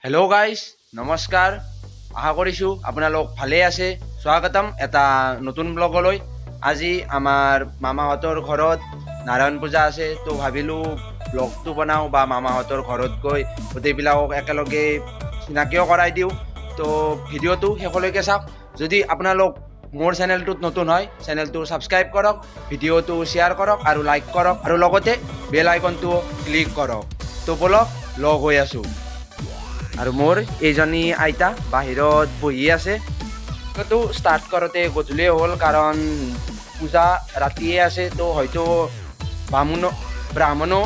Hello' guys, নমস্কাৰ। আশা কৰিছোঁ আপোনালোক ভালেই আছে। স্বাগতম এটা নতুন ব্লগলৈ। আজি আমাৰ মামাহঁতৰ ঘৰত নাৰায়ণ পূজা আছে, তো ভাবিলোঁ ব্লগটো বনাওঁ বা মামাহঁতৰ ঘৰত গৈ গোটেইবিলাকক একেলগে চিনাকিও কৰাই দিওঁ। তো ভিডিঅ'টো শেষলৈকে চাওক। যদি আপোনালোক মোৰ চেনেলটোত নতুন হয়, চেনেলটো ছাবস্ক্ৰাইব কৰক, ভিডিঅ'টো শ্বেয়াৰ কৰক আৰু লাইক কৰক, আৰু লগতে বেল আইকনটো ক্লিক কৰক। তো বলক লগ হৈ আছোঁ। আৰু মোৰ এইজনী আইতা বাহিৰত বহি আছে। তো ষ্টাৰ্ট কৰোঁতে গধূলি হ'ল, কাৰণ পূজা ৰাতিয়ে আছে। তো হয়তো ব্ৰাহ্মণো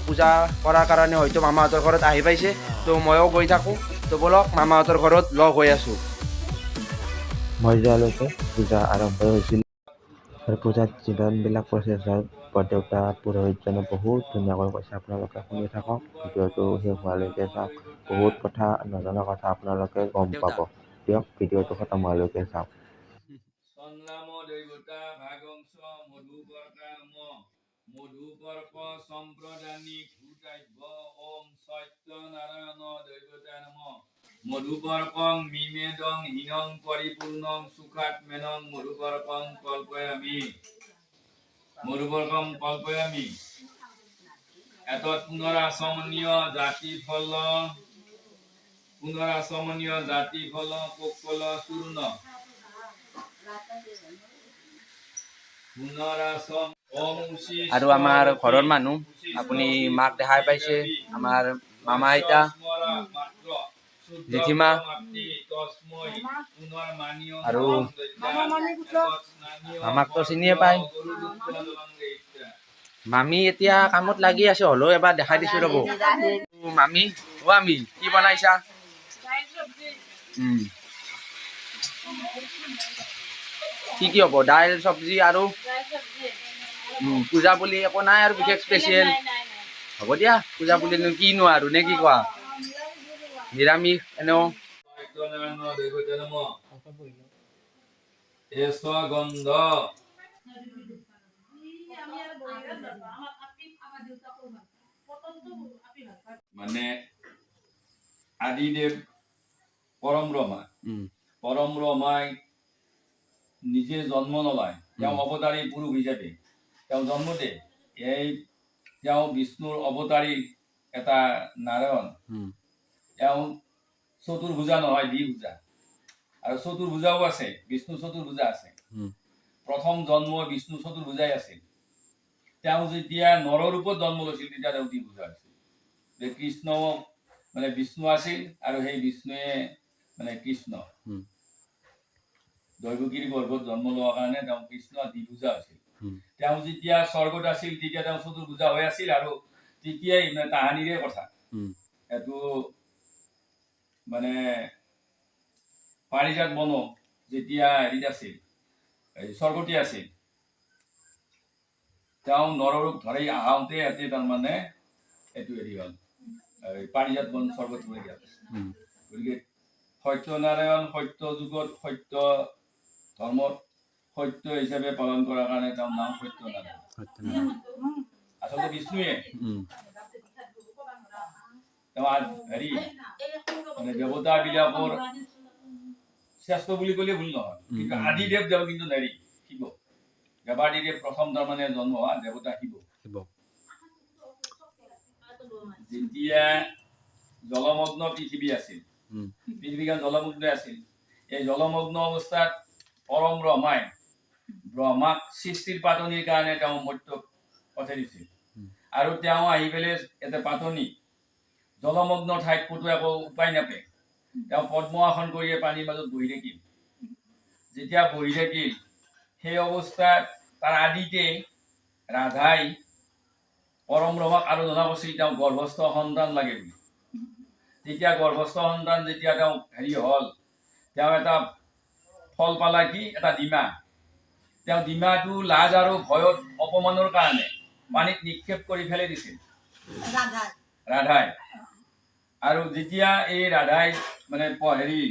পূজা কৰাৰ কাৰণে হয়তো মামাহঁতৰ ঘৰত আহি পাইছে। তো ময়ো গৈ থাকোঁ। তো বলক মামাহঁতৰ ঘৰত লগ হৈ আছোঁ। মই যোৱালৈকে পূজা আৰম্ভ হৈছিল আৰু পূজাত যিমানবিলাক প্ৰচেছ হয় বৰদেউতা পুৰোহিতজনে বহুত ধুনীয়াকৈ কৈছে। আপোনালোকে শুনি থাকক, ভিডিঅ'টো শেষ হোৱালৈকে চাওক। বহুত কথা নজনা কথা আপোনালোকে গম পাব। দিয়ক ভিডিঅ'টো খতম হোৱালৈকে চাওক। মধুপৰ্ক সম্প্ৰদানী ভূতাভ্য ওম সত্যনাৰায়ণ দৈৱতায় নমঃ। মধুপৰ্কং মিমেদং হীনং পৰিপূৰ্ণং সুখাত্মেনং মধুপৰ্কং কল্পয়ামি। মধুপৰ্কং কল্পয়ামি। এতৎ পুনৰাসমনীয় জাতি ফল কোকল চূৰ্ণ আৰু আমাৰ ঘৰৰ মানুহ, আপুনি মাক দেখাই পাইছে, আমাৰ মামা আইতা, জেঠিমা আৰু মামাকতো চিনিয়ে পায়। মামী এতিয়া কামত লাগি আছে, হ'লেও এবাৰ দেখাই দিছোঁ ৰ'ব। মামী, আমি কি বনাইছা? কি হ'ব? দাইল চব্জি আৰু পূজা বুলি একো নাই আৰু বিশেষ স্পেচিয়েল। হ'ব দিয়া, পূজা বুলিনো কিনো আৰু, নে কি কোৱা? নিৰামিষ এনেও। মানে আদিদেৱ পৰম ব্ৰহ্মাই নিজে জন্ম নলয়, তেওঁ অৱতাৰী পুৰুষ হিচাপে তেওঁ জন্ম দিয়ে। তেওঁ বিষ্ণুৰ অৱতাৰী এটা নাৰায়ণ। তেওঁ চতুৰ্ভুজা নহয়, দ্বিভুজা। আৰু চতুৰ্ভুজাও আছে, বিষ্ণু চতুৰ্ভুজা আছে। প্ৰথম জন্ম বিষ্ণু চতুৰ্ভুজাই আছিল। তেওঁ যেতিয়া নৰৰূপত জন্ম লৈছিল তেতিয়া তেওঁ দ্বিভুজা আছিল। কৃষ্ণ মানে বিষ্ণু আছিল, আৰু সেই বিষ্ণুৱে মানে কৃষ্ণ দৈৱকীৰ গৰ্ভত জন্ম লোৱাৰ কাৰণে তেওঁ কৃষ্ণ দ্বিভুজা আছিল। তেওঁ যেতিয়া স্বৰ্গত আছিল তেতিয়া তেওঁ চতুৰ্ভুজা হৈ আছিল, আৰু তেতিয়াই মানে তাহানিৰে কথা। এইটো মানে পাৰিজাত বন যেতিয়া হেৰিত আছিল, স্বৰ্গতে আছিল, তেওঁ নৰৰূপ ধৰি আহোঁতে ইয়াতে তাৰমানে এইটো হেৰি হ'ল, পাৰিজাত বন স্বৰ্গত পৰি গ'ল। গতিকে সত্যনাৰায়ণ সত্য যুগত সত্য ধৰ্মত সত্য হিচাপে পালন কৰাৰ কাৰণে তেওঁৰ নাম সত্যনাৰায়ণ। আচলতে বিষ্ণুৱে তেওঁ হেৰি মানে দেৱতা বিলাকৰ শ্ৰেষ্ঠ বুলি ক'লে ভুল নহয়, কিন্তু আদিদেৱ তেওঁ কিন্তু হেৰি শিৱ। দেৱাদিদেৱ প্ৰথম তাৰমানে জন্ম হোৱা দেৱতা শিৱ। যেতিয়া জলমগ্ন পৃথিৱী আছিল, পৃথিৱীখন জলমগ্ন আছিল, এই জলমগ্ন অৱস্থাত পৰম ব্ৰহ্মাক সৃষ্টিৰ পাতনিৰ কাৰণে তেওঁ মৰ্ত্যত পঠাই দিছিল। আৰু তেওঁ আহি পেলাই এটা পাতনি জলমগ্ন ঠাইত ক'তো একো উপায় নাপায়, তেওঁ পদ্ম আসন কৰিয়ে পানীৰ মাজত বহি থাকিল। যেতিয়া বহি থাকিল, সেই অৱস্থাত তাৰ আদিতে ৰাধাই পৰম ব্ৰহ্মাক আৰু জনা কৰিছিল তেওঁ গৰ্ভস্থ সন্তান লাগে বুলি। তেতিয়া গৰ্ভস্থ সন্তান যেতিয়া তেওঁ হেৰি হ'ল, তেওঁ এটা ফল পালা, কি এটা ডিমা। তেওঁ ডিমাটো লাজ আৰু ভয়ত অপমানৰ কাৰণে পানীত নিক্ষেপ কৰি ফেলাই দিছিল ৰাধাই। আৰু যেতিয়া এই ৰাধাই মানে হেৰি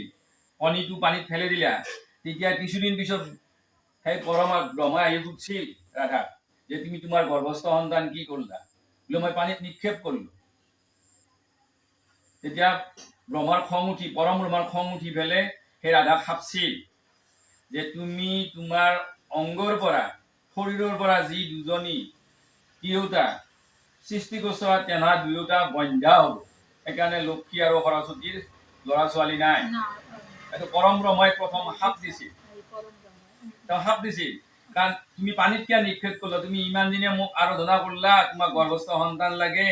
কণীটো পানীত ফেলাই দিলা, তেতিয়া কিছুদিন পিছত সেই পৰম ব্ৰহ্মাই আহি সুধিছিল ৰাধাক যে তুমি তোমাৰ গৰ্ভস্থ সন্তান কি কৰিলা? বোলে মই পানীত নিক্ষেপ কৰিলো। তেতিয়া ব্ৰহ্মাৰ খং উঠি পৰম ব্ৰহ্মাৰ খং উঠি পেলাই সেই ৰাধাক সাপছিল যে তুমি তোমাৰ অংগৰ পৰা শৰীৰৰ পৰা যি দুজনী তিৰোতা সৃষ্টি কৰিছা তেনে দুয়োটা বন্ধা হ'ব সেইকাৰণে লক্ষী আৰু সৰস্বতীৰ ল'ৰা ছোৱালী নাই এইটো পৰম ব্ৰহ্মাই প্ৰথম সাপ দিছিল তেওঁ সাপ দিছিল কাৰণ তুমি পানীত কিয় নিক্ষেপ কৰিলা তুমি ইমান দিনে মোক আৰাধনা কৰিলা তোমাক গৰ্ভস্থ সন্তান লাগে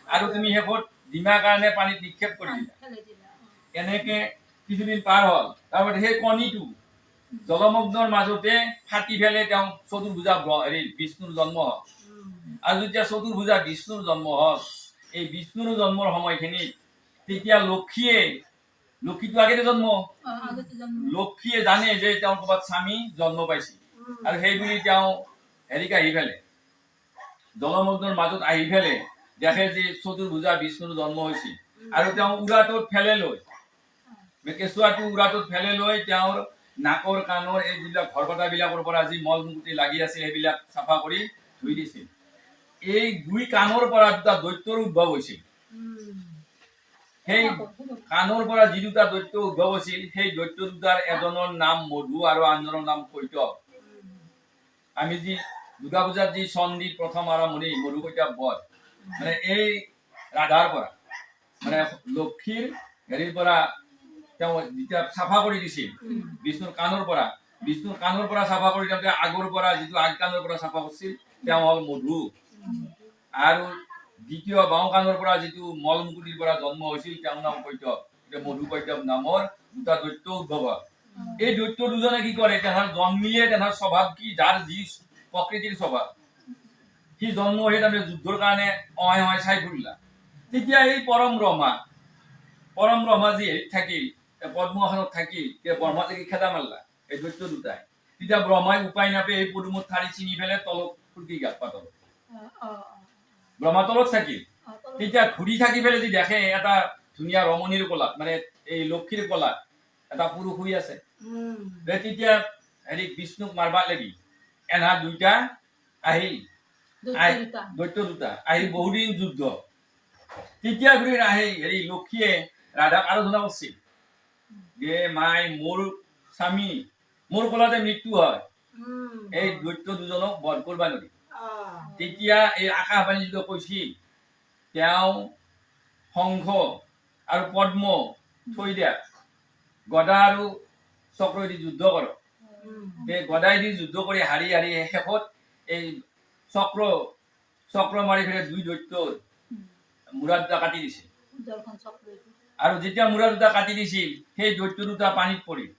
আৰু তুমি শেষত ডিমাৰ কাৰণে পানীত নিক্ষেপ কৰি দিলা এনেকে কিছুদিন পাৰ হ'ল তাৰপিছত সেই কণীটো জলমগ্নৰ মাজতে ফাটি পেলাই তেওঁ চতুৰ্ভুজা বিষ্ণুৰ জন্ম হ'ল আৰু যেতিয়া চতুৰ্ভুজা বিষ্ণুৰ জন্ম হ'ল এই বিষ্ণুৰ জন্মৰ সময়খিনিত তেতিয়া লক্ষীটো আগতে জন্ম লক্ষীয়ে জানে যে তেওঁ ক'ৰবাত স্বামী জন্ম পাইছে আৰু সেই বুলি তেওঁ হেৰিক আহি পেলাই জলমগ্নৰ মাজত আহি পেলাই দেখে যে চতুৰ্ভুজা বিষ্ণুৰ জন্ম হৈছে আৰু তেওঁ উৰাটোত ফেলে লৈ কেঁচুৱাটো উৰাটোত ফেলে লৈ তেওঁৰ নাকৰ কাণৰ এই যিবিলাক ঘৰকটাবিলাকৰ পৰা যি মল মুকুটি লাগি আছিল সেইবিলাক চাফা কৰি ধুই দিছিল এই দুই কাণৰ পৰা দুটা দৈত্যৰ উদ্ভৱ হৈছিল সেই কাণৰ পৰা যি দুটা দৈত্য উদ্ভৱ হৈছিল সেই দৈত্য দুটাৰ এজনৰ নাম মধু আৰু আনজনৰ নাম কৈতৱ আমি যি দুৰ্গা পূজাত যি চন্দীৰ প্ৰথম আৰম্ভণি মধু কৈতৱ বধ মানে এই ৰাধাৰ পৰা মানে লক্ষীৰ হেৰিৰ পৰা তেওঁ যেতিয়া চাফা কৰি দিছিল বিষ্ণুৰ কাণৰ পৰা চাফা কৰি দিওঁতে আগৰ পৰা যিটো আগ কাণৰ পৰা চাফা কৰিছিল তেওঁ হ'ল মধু আৰু দ্বিতীয় বাওঁ কাণৰ পৰা যিটো মল মুকুটিৰ পৰা জন্ম হৈছিল তেওঁৰ নাম কৈতৱ মধু কৈতৱ নামৰ দুটা দৈত্য উদ্ভৱ হয় এই দৈত্য দুজনে কি কৰে তেহাঁত জন্মিলে তেহাঁত স্বভাৱ কি যাৰ যি প্ৰকৃতিৰ স্বভাৱ সি জন্ম হৈ তাৰমানে যুদ্ধৰ কাৰণে অহাই চাই ফুৰিলা তেতিয়া এই পৰম ব্ৰহ্মা যি হেৰিত থাকিল পদ্মাসনত থাকিল ব্ৰহ্মা দেখি খেদা মাৰিলা এই দৈত্য দুটাই তেতিয়া ব্ৰহ্মাই উপায় নাপায় এই পদুমত ঠাৰি ছিঙি পেলাই তলত ফুলকি গাত পাতল ব্ৰহ্মা তলত থাকিল তেতিয়া ঘূৰি থাকি পেলাই যি দেখে এটা ধুনীয়া ৰমণীৰ কোলাত মানে এই লক্ষীৰ কোলাত এটা পুৰুষ শুই আছে তেতিয়া হেৰি বিষ্ণুক মাৰবা লাগি এনা দুইটা আহিল দৈত্য দুটা আহি বহুদিন যুদ্ধ তেতিয়া ঘূৰি আহি হেৰি লক্ষীয়ে ৰাধাক আৰাধনা কৰিছিল যে মাই মোৰ স্বামী মোৰ কোলাতে মৃত্যু হয় এই দৈত্য দুজনক বধ কৰবা নোৱাৰি তেতিয়া এই আকাশবাণী যিটো কৈছিল তেওঁ শংখ আৰু পদ্ম থৈ দিয়া গদা আৰু চক্ৰদি যুদ্ধ কৰক এই গদাই দি যুদ্ধ কৰি হাৰি শেষত এই চক্ৰ মাৰি ফেলে দুই দৈত্যৰ মূৰা দুটা কাটি দিছিল আৰু যেতিয়া মূৰা দুটা কাটি দিছিল সেই দৈত্য দুটা পানীত পৰিল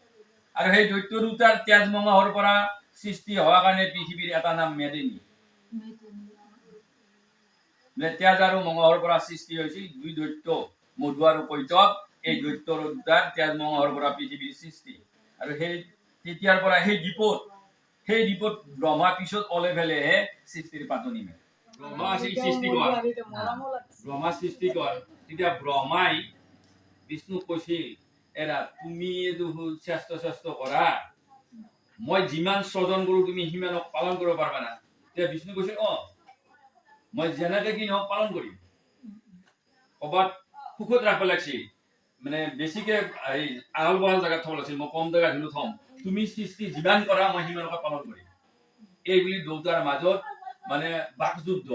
আৰু সেই দৈত্য দুটাৰ তেজ মঙহৰ পৰা সৃষ্টি হোৱা কাৰণে পৃথিৱীৰ এটা নাম মেদিনী তেজ আৰু মঙহৰ পৰা সৃষ্টি হৈছিল দুই দৈত্য মধু আৰু কৈতৱ এই দৈত্য দুটাৰ তেজ মঙহৰ পৰা পৃথিৱীৰ সৃষ্টি আৰু সেই তেতিয়াৰ পৰা সেই দ্বীপত ব্ৰহ্মা পিছত অলে ফেলেহে সৃষ্টিৰ পাতনি মেলে ব্ৰহ্মা আছিল সৃষ্টিকৰ তেতিয়া ব্ৰহ্মাই বিষ্ণুক কৈছিল এৰা তুমি চেষ্টা কৰা মই যিমান স্বজন কৰো তুমি সিমানক পালন কৰিব পাৰবা না তেতিয়া বিষ্ণু কৈছিল মই যেনেকে কি নহওক পালন কৰিম ক'ৰবাত সুখত ৰাখিব লাগিছিল মানে বেছিকে আহল বহল জেগাত থব লাগিছিল মই কম জেগাত ধুলো থম তুমি সৃষ্টি যিমান কৰা মই সিমানকে পালন কৰিম এই বুলি দুটাৰ মাজত মানে বাকযুদ্ধ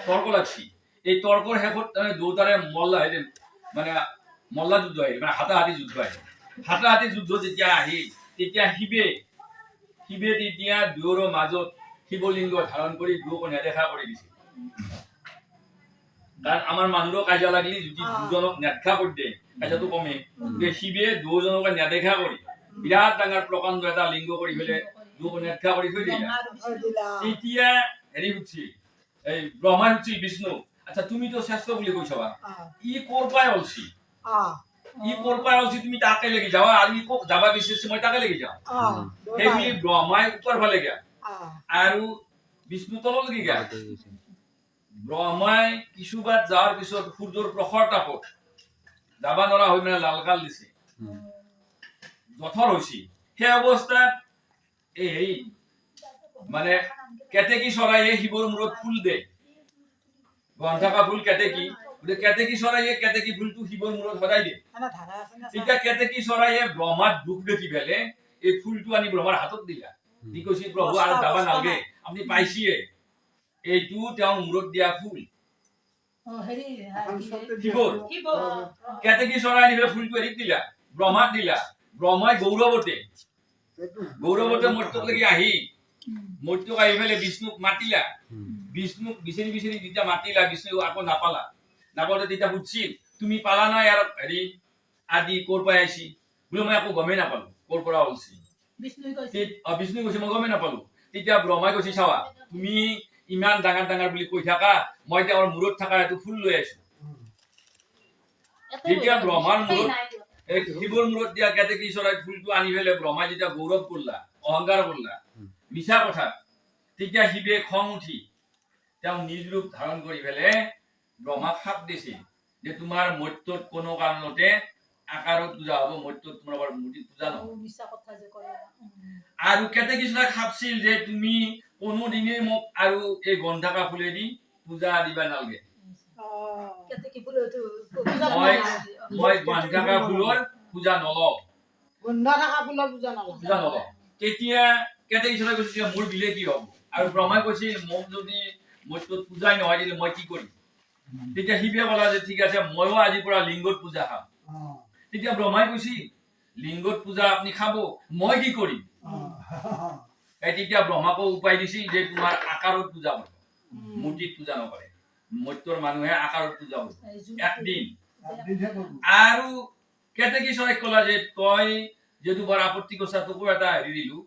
তৰ্ক লাগছি এই তৰ্কৰ শেষত দুটাৰে মল্লা যুদ্ধ আহিল মানে হাতাহাতি যুদ্ধ যেতিয়া আহিল তেতিয়া শিৱে তেতিয়া দুয়োৰে মাজত শিৱলিংগ ধাৰণ কৰি দুয়োক নেদেখা কৰি দিছিল কাৰণ আমাৰ মানুহৰ কাজিয়া লাগিলে যদি দুজনক নেদেখা কৰি দিয়ে কাজিয়াটো কমে শিৱে দুজনক নেদেখা কৰি বিৰাট ডাঙৰ প্ৰকাণ্ড এটা লিংগ কৰি পেলাই দুয়োক নেদেখা কৰি থৈ দিলে তেতিয়া হেৰি উঠছিল এই ব্ৰহ্মাই উঠছিল বিষ্ণু আচ্ছা তুমিতো শ্ৰেষ্ঠ বুলি কৈছবা ই ক'ৰ পৰাই অলছি তুমি তাকে লাগি যাবা আৰু ই কক যাবা বিচাৰিছে মই তাকে লাগি যাওঁ সেই বুলি ব্ৰহ্মাই ওপৰ ফালে গেল আৰু বিষ্ণু তলত লাগি গেল ব্ৰহ্মাই কিছুবাৰ যোৱাৰ পিছত সূৰ্যৰ প্ৰখৰ তাপত যাবা নোৱাৰা হৈ মানে লালকাল দিছে জঠৰ হৈছি সেই অৱস্থাত এই মানে কেতেকী চৰাইয়ে শিৱৰ মূৰত ফুল দে গন্ধকা ফুল কেতেকী গতিকে কেতেকী চৰাইয়ে কেতেকী ফুলটো শিৱৰ মূৰত সদায় দিয়ে। তেতিয়া কেতেকী চৰাইয়ে ব্ৰহ্মাৰ দুখ দেখি পেলে এই ফুলটো আনি ব্ৰহ্মাৰ হাতত দিলা, দি কৈছে প্ৰভু আৰু যাবা নালাগে, আপুনি পাইছিয়ে, এইটো তেওঁৰ মূৰত দিয়া ফুল শিৱৰ। কেতেকী চৰাই আনি পেলাই ফুলটো এৰি দিলা, ব্ৰহ্মাক দিলা। ব্ৰহ্মাই গৌৰৱতে মৰ্ত্যক লাগি আহি মৰ্ত্যক আহি পেলাই বিষ্ণুক মাতিলা। বিষ্ণুক বিচাৰি বিচাৰি যেতিয়া মাতিলা, বিষ্ণু আকৌ নাপাওঁতে তেতিয়া সুধিছিল তুমি পালা নাই আৰু হেৰি আদি ক'ৰ পৰা আহিছি? বোলে মই আকৌ গমেই নাপালো ক'ৰ পৰা ওলছি। বিষ্ণুই কৈছে মই গমেই নাপালো। তেতিয়া ব্ৰহ্মাই কৈছে চাৱা, তুমি ইমান ডাঙৰ ডাঙৰ বুলি কৈ থাকা, মই তেওঁৰ মূৰত থকা এইটো ফুল লৈ আহিছো। যেতিয়া ব্ৰহ্মাৰ মূৰত শিৱৰ মূৰত দিয়া কেতেকী চৰাই ফুলটো আনি পেলাই ব্ৰহ্মাই যেতিয়া গৌৰৱ কৰলা, অহংকাৰ কৰলা, মিছা কথা, তেতিয়া শিৱে খং উঠি তেওঁ নিজ ৰূপ ধাৰণ কৰি পেলাই ব্ৰহ্মাক শাপ দিছিল যে তোমাৰ মৰ্ত্যত কোনো কাৰণতে আকাৰত পূজা হ'ব, মৰ্ত্যত তোমালোকৰ মূৰ্তিত পূজা নহ'ব। আৰু কেতেকী চৰাই খাপছিল যে তুমি কোনোদিনেই মোক আৰু এই গন্ধকা ফুলেদি পূজা দিবা নালাগে, মই গন্ধকা ফুলৰ পূজা নলওঁ। তেতিয়া কেতেকী চৰাই কৈছিল মোৰ দিলে কি হ'ব? আৰু ব্ৰহ্মাই কৈছিল মোক যদি মৰ্ত্যত পূজাই নহয় দিলে মই কি কৰিম? তেতিয়া শিৱে ক'লা যে ঠিক আছে, ময়ো আজিৰ পৰা লিংগত পূজা খাম। তেতিয়া ব্ৰহ্মাই কৈছিল লিংগত পূজা আপুনি খাব, মই কি কৰিম? তেতিয়া ব্ৰহ্মাকো উপায় দিছিল যে তোমাৰ আকাৰত পূজা কৰিব, মূৰ্তিত পূজা নকৰে। মৰ্ত্যৰ মানুহে আকাৰত পূজা কৰিব একদিন। আৰু কেতেকী চৰাইক ক'লা যে তই যিহেতু বৰ আপত্তি কৰিছা, তোকো এটা হেৰি দিলো,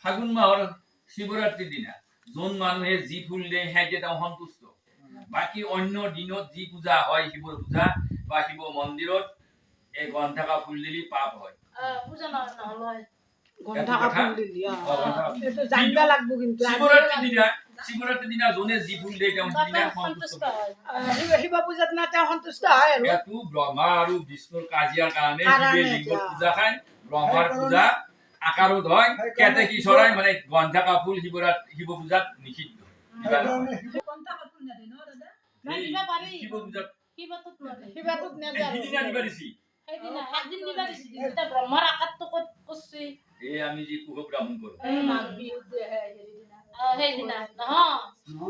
ফাগুন মাহৰ শিৱৰাত্ৰিৰ দিনা যোন মানুহে যি ফুল দিয়ে সিহঁতে তেওঁ সন্তুষ্ট। বাকী অন্য দিনত যি পূজা হয়, শিৱৰ পূজা বা শিৱ মন্দিৰত এই গন্ধকা ফুল দিলি পাপ হয়। শিৱৰাত্ৰিৰ দিনা যোনে যি ফুল দিয়ে তেওঁ সন্তুষ্ট হয়। এইটো ব্ৰহ্মা আৰু বিষ্ণুৰ কাজিয়াৰ কাৰণে শিৱে লিংগত পূজা খায়, ব্ৰহ্মাৰ পূজা আকাৰত হয়। কেতেকী চৰাই মানে গন্ধকা ফুল শিৱ পূজাত নিষিদ্ধ। আমি যে কুহ ব্ৰাহ্মণ কৰো,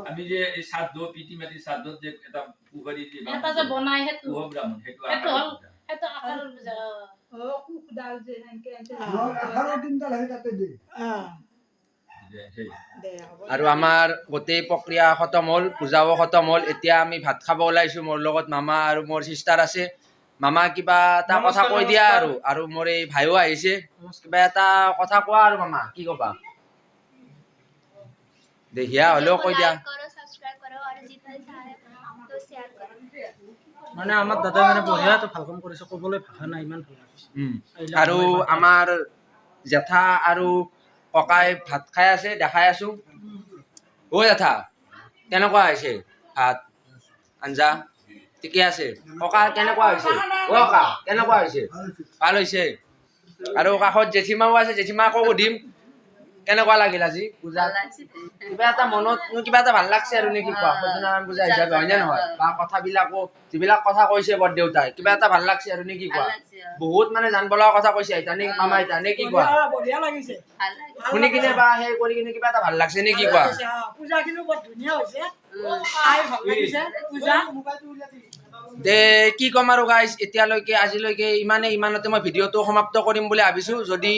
আমি যে এই শ্ৰাদ্ধ পিতৃ মাতৃ শ্ৰাদ্ধত যে এটা পুখুৰী যে বনাই কুহ ব্ৰাহ্মণ, সেইটো আৰু আমাৰ গোটেই প্ৰক্ৰিয়া খতম হ'ল, পূজাও খতম হ'ল। এতিয়া আমি ভাত খাব ওলাইছো। মোৰ লগত মামা আৰু মোৰ চিষ্টাৰ আছে। মামা কিবা এটা কথা কৈ দিয়া আৰু মোৰ এই ভাইও আহিছে, কিবা এটা কথা কোৱা আৰু মামা কি কবা? দেখিয়া হ'লেও কৈ দিয়া। মানে আমাৰ দাদাই মানে বঢ়িয়া ভাল কাম কৰিছে, ক'বলৈ ভাষা নাই, ইমান ভাল লাগিছে। আৰু আমাৰ জেঠা আৰু ককাই ভাত খাই আছে, দেখাই আছো। অ জেঠা কেনেকুৱা হৈছে ভাত আঞ্জা? ঠিকে আছে। ককা কেনেকুৱা হৈছে? অ ককা কেনেকুৱা হৈছে? ভাল হৈছে। আৰু কাষত জেঠীমাও আছে, জেঠীমাকো সুধিম কেনেকুৱা লাগিল আজি পূজা? কিবা এটা মনত কিবা এটা ভাল লাগছে আৰু নেকি কোৱা? সত্যনাৰায়ণ পূজা হিচাপে হয় নে নহয়? বা কথাবিলাকো যিবিলাক কথা কৈছে বৰ দেউতাই, কিবা এটা ভাল লাগছে আৰু নেকি কোৱা? বহুত মানে জানিব লগা কথা কৈছে আইতা নে মামা, আইতা নে কি কোৱা? শুনি কিনে বা সেই কৰি কিনে কিবা এটা ভাল লাগছে নে কি কোৱা? দে কি ক'ম আৰু গাইজ, এতিয়ালৈকে আজিলৈকে ইমানতে মই ভিডিঅ'টো সমাপ্ত কৰিম বুলি ভাবিছোঁ। যদি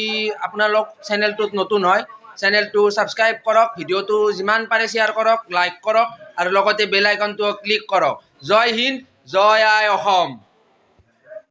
আপোনালোক চেনেলটোত নতুন হয়, চেনেলটো ছাবস্ক্ৰাইব কৰক, ভিডিঅ'টো যিমান পাৰে শ্বেয়াৰ কৰক, লাইক কৰক আৰু লগতে বেল আইকনটো ক্লিক কৰক। জয় হিন্দ, জয় আই অসম।